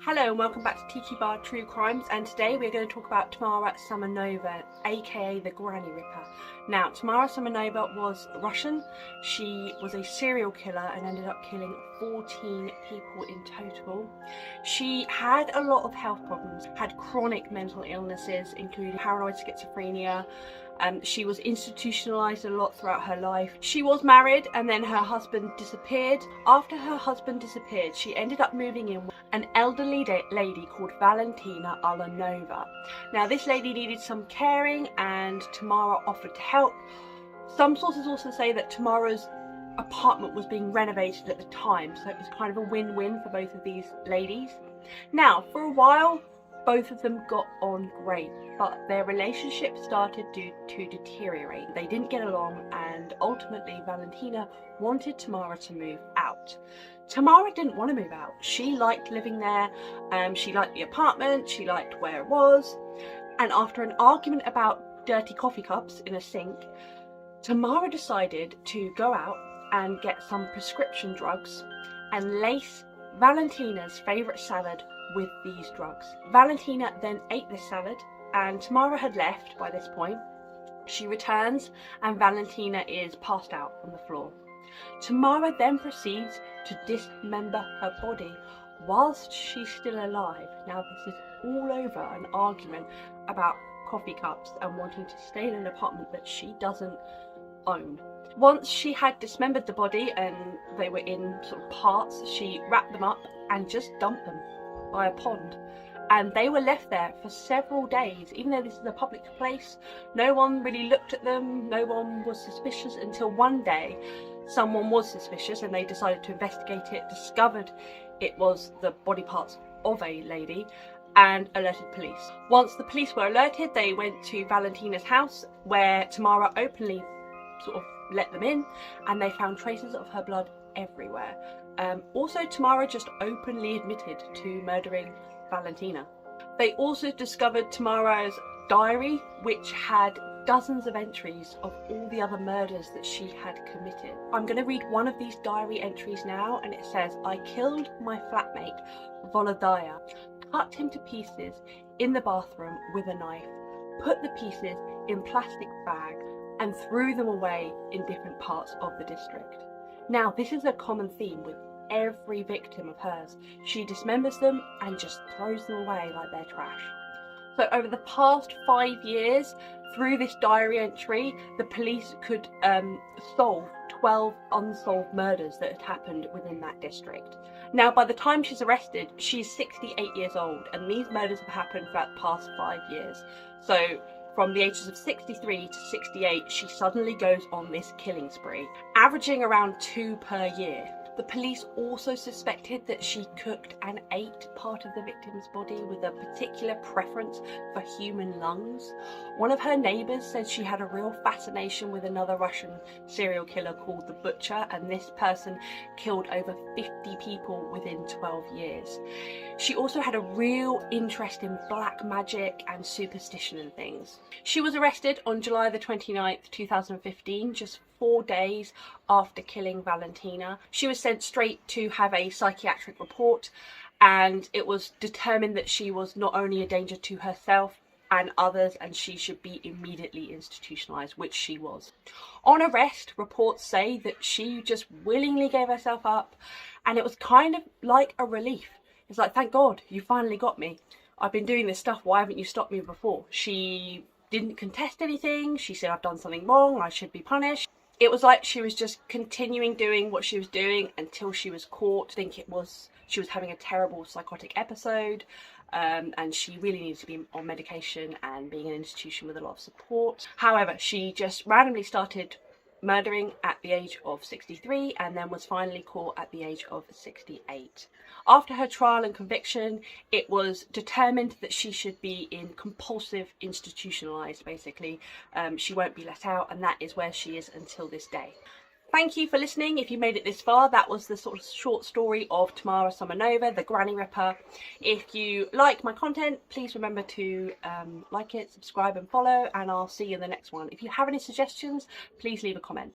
Hello and welcome back to Tiki Bar True Crimes, and today we're going to talk about Tamara Samanova, aka the Granny Ripper. Now, Tamara Samanova was Russian. She was a serial killer and ended up killing 14 people in total. She had a lot of health problems, had chronic mental illnesses including paranoid schizophrenia. She was institutionalized a lot throughout her life. She was married and then her husband disappeared. After her husband disappeared, she ended up moving in with an elderly lady called Valentina Alanova. Now, this lady needed some caring and Tamara offered to help. Some sources also say that Tamara's apartment was being renovated at the time, so it was kind of a win-win for both of these ladies. Now, for a while, both of them got on great, but their relationship started to deteriorate. They didn't get along, and ultimately Valentina wanted Tamara to move out. Tamara didn't want to move out. She liked living there, she liked the apartment, she liked where it was, and after an argument about dirty coffee cups in a sink, Tamara decided to go out and get some prescription drugs and lace Valentina's favourite salad with these drugs. Valentina then ate this salad, and Tamara had left by this point. She returns and Valentina is passed out on the floor. Tamara then proceeds to dismember her body whilst she's still alive. Now, this is all over an argument about coffee cups and wanting to stay in an apartment that she doesn't own. Once she had dismembered the body and they were in sort of parts, she wrapped them up and just dumped them by a pond, and they were left there for several days. Even though this is a public place, no one really looked at them, no one was suspicious, until one day someone was suspicious and they decided to investigate it, discovered it was the body parts of a lady, and alerted police. Once the police were alerted, they went to Valentina's house, where Tamara openly sort of let them in, and they found traces of her blood everywhere. Also, Tamara just openly admitted to murdering Valentina. They also discovered Tamara's diary, which had dozens of entries of all the other murders that she had committed. I'm going to read one of these diary entries now, and it says, "I killed my flatmate, Volodya, cut him to pieces in the bathroom with a knife, put the pieces in plastic bags, and threw them away in different parts of the district." Now, this is a common theme with every victim of hers. She dismembers them and just throws them away like they're trash. So over the past 5 years, through this diary entry, the police could solve 12 unsolved murders that had happened within that district. Now, by the time she's arrested, she's 68 years old, and these murders have happened throughout the past 5 years. So from the ages of 63 to 68, she suddenly goes on this killing spree, averaging around 2 per year. The police also suspected that she cooked and ate part of the victim's body with a particular preference for human lungs. One of her neighbours said she had a real fascination with another Russian serial killer called the Butcher, and this person killed over 50 people within 12 years. She also had a real interest in black magic and superstition and things. She was arrested on July the 29th, 2015, just 4 days after killing Valentina. She was sent straight to have a psychiatric report, and it was determined that she was not only a danger to herself and others, and she should be immediately institutionalized, which she was. On arrest, reports say that she just willingly gave herself up, and it was kind of like a relief. It's like, thank God, you finally got me. I've been doing this stuff, why haven't you stopped me before? She didn't contest anything. She said, I've done something wrong, I should be punished. It was like she was just continuing doing what she was doing until she was caught. I think she was having a terrible psychotic episode, and she really needed to be on medication and being in an institution with a lot of support. However, she just randomly started murdering at the age of 63 and then was finally caught at the age of 68. After her trial and conviction, it was determined that she should be in compulsive institutionalized, basically. She won't be let out, and that is where she is until this day. Thank you for listening. If you made it this far, that was the sort of short story of Tamara Samanova, the Granny Ripper. If you like my content, please remember to like it, subscribe and follow, and I'll see you in the next one. If you have any suggestions, please leave a comment.